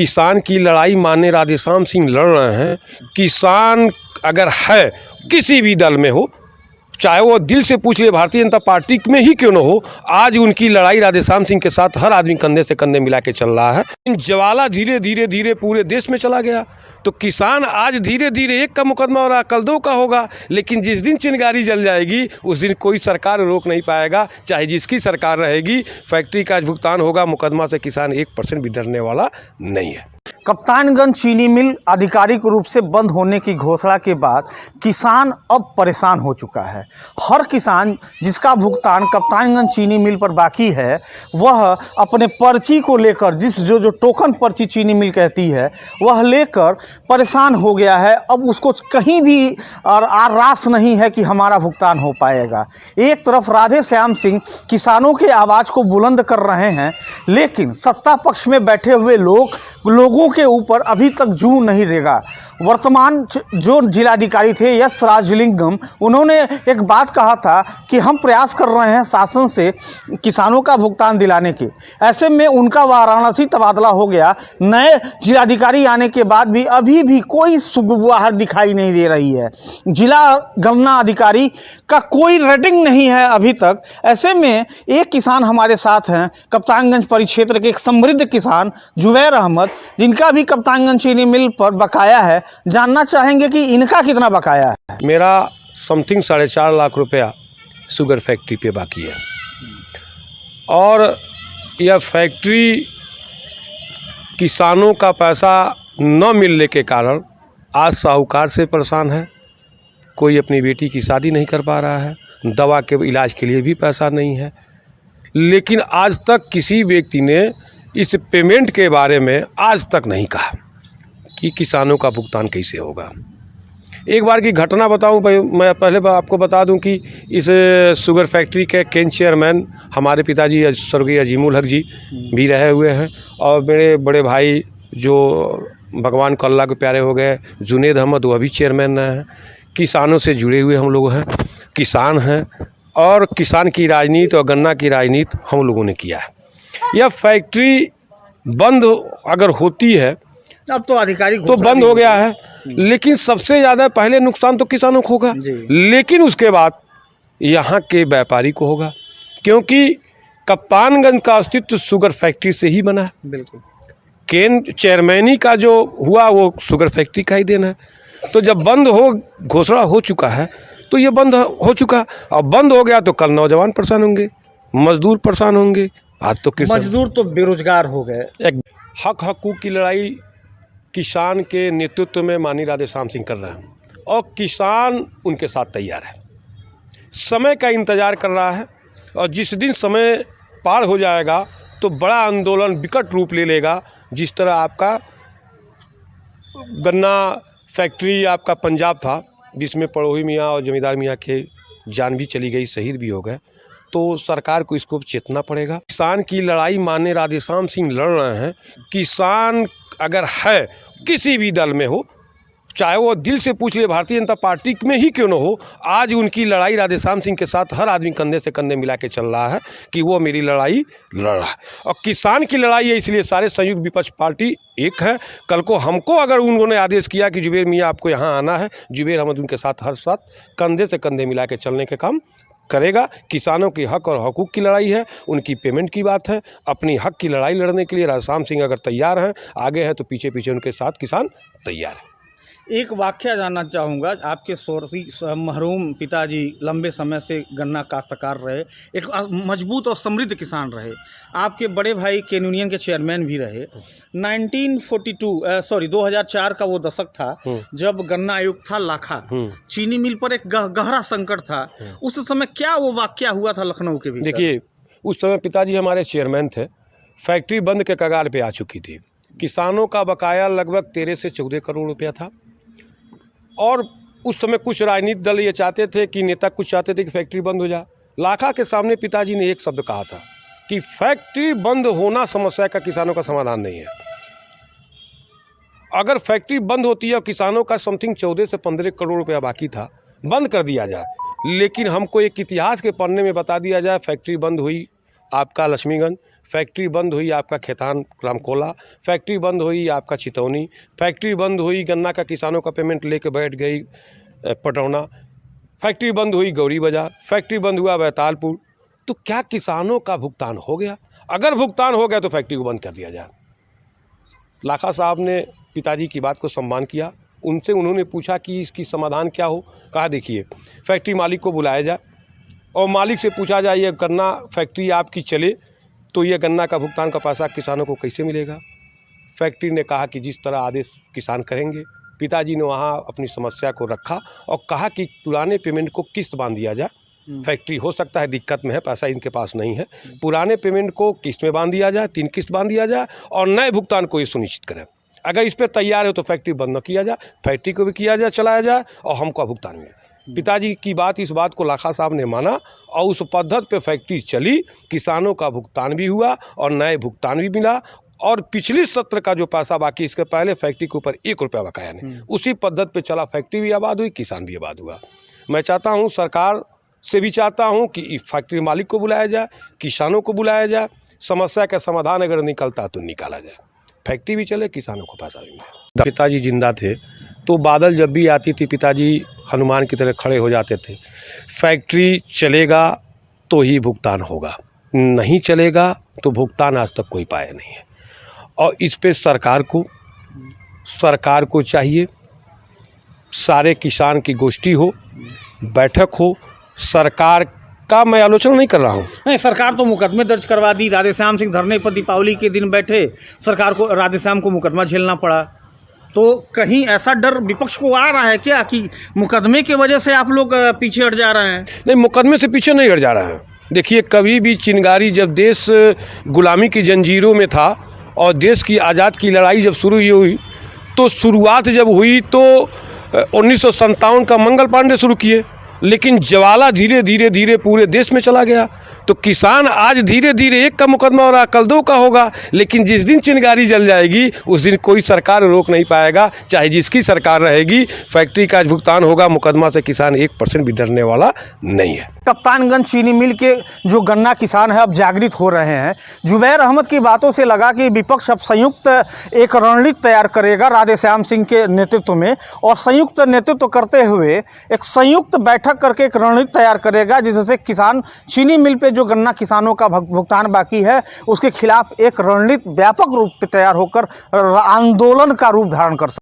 किसान की लड़ाई माननीय राधेश्याम सिंह लड़ रहे हैं। किसान अगर है किसी भी दल में हो, चाहे वो दिल से पूछ ले भारतीय जनता पार्टी में ही क्यों न हो, आज उनकी लड़ाई राधेश्याम सिंह के साथ हर आदमी कंधे से कंधे मिला के चल रहा है। ज्वाला धीरे धीरे पूरे देश में चला गया, तो किसान आज धीरे धीरे एक का मुकदमा हो रहा, कल दो का होगा, लेकिन जिस दिन चिंगारी जल जाएगी उस दिन कोई सरकार रोक नहीं पाएगा, चाहे जिसकी सरकार रहेगी। फैक्ट्री का भुगतान होगा, मुकदमा से किसान 1% भी डरने वाला नहीं है। कप्तानगंज चीनी मिल आधिकारिक रूप से बंद होने की घोषणा के बाद किसान अब परेशान हो चुका है। हर किसान जिसका भुगतान कप्तानगंज चीनी मिल पर बाकी है, वह अपने पर्ची को लेकर जो टोकन पर्ची चीनी मिल कहती है, वह लेकर परेशान हो गया है। अब उसको कहीं भी और आरास नहीं है कि हमारा भुगतान हो पाएगा। एक तरफ राधेश्याम सिंह किसानों के आवाज़ को बुलंद कर रहे हैं, लेकिन सत्ता पक्ष में बैठे हुए लोगों के ऊपर अभी तक जू नहीं रेगा। वर्तमान जो जिलाधिकारी थे यस राजलिंगम, उन्होंने एक बात कहा था कि हम प्रयास कर रहे हैं शासन से किसानों का भुगतान दिलाने के। ऐसे में उनका वाराणसी तबादला हो गया। नए जिलाधिकारी आने के बाद भी अभी भी कोई सुगबुगाहट दिखाई नहीं दे रही है। जिला गणना अधिकारी का कोई रेटिंग नहीं है अभी तक। ऐसे में एक किसान हमारे साथ हैं, कप्तानगंज परिक्षेत्र के एक समृद्ध किसान जुबैर अहमद, जिनका भी कप्तानगंज चीनी मिल पर बकाया है। जानना चाहेंगे कि इनका कितना बकाया है। मेरा समथिंग 4.5 लाख रुपया शुगर फैक्ट्री पे बाकी है, और यह फैक्ट्री किसानों का पैसा न मिलने के कारण आज साहूकार से परेशान है। कोई अपनी बेटी की शादी नहीं कर पा रहा है, दवा के इलाज के लिए भी पैसा नहीं है। लेकिन आज तक किसी व्यक्ति ने इस पेमेंट के बारे में आज तक नहीं कहा कि किसानों का भुगतान कैसे होगा। एक बार की घटना बताऊं, मैं पहले आपको बता दूं कि इस शुगर फैक्ट्री के कैन चेयरमैन हमारे पिताजी स्वर्गीय अजीमुल हक जी भी रहे हुए हैं, और मेरे बड़े भाई जो भगवान को अल्लाह के प्यारे हो गए जुनेद अहमद, वह भी चेयरमैन हैं। किसानों से जुड़े हुए हम लोग हैं, किसान हैं, और किसान की राजनीति और गन्ना की राजनीति हम लोगों ने किया है। यह फैक्ट्री बंद अगर होती है, अब तो आधिकारिक तो बंद हो गया है, लेकिन सबसे ज़्यादा पहले नुकसान तो किसानों को होगा, लेकिन उसके बाद यहाँ के व्यापारी को होगा, क्योंकि कप्तानगंज का अस्तित्व शुगर फैक्ट्री से ही बना है। बिल्कुल, केन चेयरमैनी का जो हुआ वो शुगर फैक्ट्री का ही देना है। तो जब बंद हो घोषणा हो चुका है तो ये बंद हो चुका, और बंद हो गया तो कल नौजवान परेशान होंगे, मजदूर परेशान होंगे। आज तो मजदूर तो बेरोजगार हो गए। एक हक हकूक़ की लड़ाई किसान के नेतृत्व में माननीय राधेश्याम सिंह कर रहे हैं, और किसान उनके साथ तैयार है, समय का इंतज़ार कर रहा है। और जिस दिन समय पार हो जाएगा तो बड़ा आंदोलन विकट रूप ले लेगा। जिस तरह आपका गन्ना फैक्ट्री आपका पंजाब था, जिसमें पड़ोही मियाँ और जमींदार मियाँ के जान भी चली गई, शहीद भी हो गए, तो सरकार को इसको चेतना पड़ेगा। किसान की लड़ाई माननीय राधेश्याम सिंह लड़ रहे हैं। किसान अगर है किसी भी दल में हो, चाहे वो दिल से पूछ ले भारतीय जनता पार्टी में ही क्यों न हो, आज उनकी लड़ाई राधेश्याम सिंह के साथ हर आदमी कंधे से कंधे मिला के चल रहा है कि वो मेरी लड़ाई लड़ रहा है। और किसान की लड़ाई है, इसलिए सारे संयुक्त विपक्ष पार्टी एक है। कल को हमको अगर उन्होंने आदेश किया कि जुबैर मियाँ आपको यहाँ आना है, जुबैर अहमद उनके साथ हर साथ कंधे से कंधे मिला के चलने के काम करेगा। किसानों की हक और हकूक़ की लड़ाई है, उनकी पेमेंट की बात है। अपनी हक की लड़ाई लड़ने के लिए राधेश्याम सिंह अगर तैयार हैं, आगे हैं, तो पीछे पीछे उनके साथ किसान तैयार है। एक वाक़या जानना चाहूँगा। आपके स्वर्गीय मरहूम पिताजी लंबे समय से गन्ना काश्तकार रहे, एक मजबूत और समृद्ध किसान रहे। आपके बड़े भाई केन यूनियन के चेयरमैन भी रहे। 2004 का वो दशक था जब गन्ना आयुक्त था लाखा, चीनी मिल पर एक गहरा संकट था। उस समय क्या वो वाक़या हुआ था लखनऊ के भीतर? देखिए, उस समय पिताजी हमारे चेयरमैन थे, फैक्ट्री बंद के कगार पे आ चुकी थी। किसानों का बकाया लगभग 13 से 14 करोड़ रुपया था, और उस समय कुछ राजनीतिक दल ये चाहते थे कि नेता कुछ चाहते थे कि फैक्ट्री बंद हो जाए। लाखा के सामने पिताजी ने एक शब्द कहा था कि फैक्ट्री बंद होना समस्या का किसानों का समाधान नहीं है। अगर फैक्ट्री बंद होती है और किसानों का समथिंग 14 से 15 करोड़ रुपया बाकी था, बंद कर दिया जाए। लेकिन हमको एक इतिहास के पन्ने में बता दिया जाए, फैक्ट्री बंद हुई आपका लक्ष्मीगंज, फैक्ट्री बंद हुई आपका खेतान रामकोला, फैक्ट्री बंद हुई आपका चितौनी, फैक्ट्री बंद हुई गन्ना का किसानों का पेमेंट लेके बैठ गई पटौना, फैक्ट्री बंद हुई गौरी बाजार, फैक्ट्री बंद हुआ बैतालपुर। तो क्या किसानों का भुगतान हो गया? अगर भुगतान हो गया तो फैक्ट्री को बंद कर दिया जाए। लाखा साहब ने पिताजी की बात को सम्मान किया, उनसे उन्होंने पूछा कि इसकी समाधान क्या हो। कहा देखिए फैक्ट्री मालिक को बुलाया जाए और मालिक से पूछा जाए ये गन्ना फैक्ट्री आपकी चले तो ये गन्ना का भुगतान का पैसा किसानों को कैसे मिलेगा। फैक्ट्री ने कहा कि जिस तरह आदेश किसान करेंगे। पिताजी ने वहाँ अपनी समस्या को रखा और कहा कि पुराने पेमेंट को किस्त बांध दिया जाए। फैक्ट्री हो सकता है दिक्कत में है, पैसा इनके पास नहीं है, पुराने पेमेंट को किस्त में बांध दिया जाए, 3 किस्त बांध दिया जाए और नए भुगतान को ये सुनिश्चित करें। अगर इस पर तैयार है तो फैक्ट्री बंद न किया जाए, फैक्ट्री को भी किया जाए, चलाया जाए और हमको भुगतान मिले। पिताजी की बात, इस बात को लाखा साहब ने माना और उस पद्धति पे फैक्ट्री चली, किसानों का भुगतान भी हुआ और नए भुगतान भी मिला। और पिछले सत्र का जो पैसा बाकी, इसके पहले फैक्ट्री के ऊपर 1 रुपया बकाया नहीं, उसी पद्धति पे चला, फैक्ट्री भी आबाद हुई, किसान भी आबाद हुआ। मैं चाहता हूँ, सरकार से भी चाहता हूँ कि फैक्ट्री मालिक को बुलाया जाए, किसानों को बुलाया जाए, समस्या का समाधान अगर निकलता तो निकाला जाए, फैक्ट्री भी चले, किसानों को पैसा भी मिले। पिताजी जिंदा थे तो बादल जब भी आती थी पिताजी हनुमान की तरह खड़े हो जाते थे। फैक्ट्री चलेगा तो ही भुगतान होगा, नहीं चलेगा तो भुगतान आज तक कोई पाया नहीं है। और इस पे सरकार को चाहिए, सारे किसान की गोष्ठी हो, बैठक हो। सरकार का मैं आलोचना नहीं कर रहा हूँ। नहीं, सरकार तो मुकदमे दर्ज करवा दी। राधेश्याम सिंह धरने पर दीपावली के दिन बैठे, सरकार को, राधेश्याम को मुकदमा झेलना पड़ा। तो कहीं ऐसा डर विपक्ष को आ रहा है क्या कि मुकदमे की वजह से आप लोग पीछे हट जा रहे हैं? नहीं, मुकदमे से पीछे नहीं हट जा रहे हैं। देखिए, कभी भी चिंगारी, जब देश गुलामी की जंजीरों में था और देश की आज़ाद की लड़ाई जब शुरू हुई, तो शुरुआत जब हुई तो 1957 का मंगल पांडे शुरू किए, लेकिन ज्वाला धीरे धीरे पूरे देश में चला गया। तो किसान आज धीरे धीरे एक का मुकदमा हो रहा, कल 2 का होगा, लेकिन जिस दिन चिंगारी जल जाएगी उस दिन कोई सरकार रोक नहीं पाएगा, चाहे जिसकी सरकार रहेगी। फैक्ट्री का भुगतान होगा, मुकदमा से किसान 1% भी डरने वाला नहीं है। कप्तानगंज चीनी मिल के जो गन्ना किसान है अब जागृत हो रहे हैं। जुबैर अहमद की बातों से लगा कि विपक्ष अब संयुक्त एक रणनीति तैयार करेगा राधेश्याम सिंह के नेतृत्व में, और संयुक्त नेतृत्व करते हुए एक संयुक्त बैठक करके एक रणनीति तैयार करेगा, जिससे किसान चीनी मिल पे जो गन्ना किसानों का भुगतान बाकी है उसके खिलाफ एक रणनीति व्यापक रूप से तैयार होकर आंदोलन का रूप धारण कर सकते।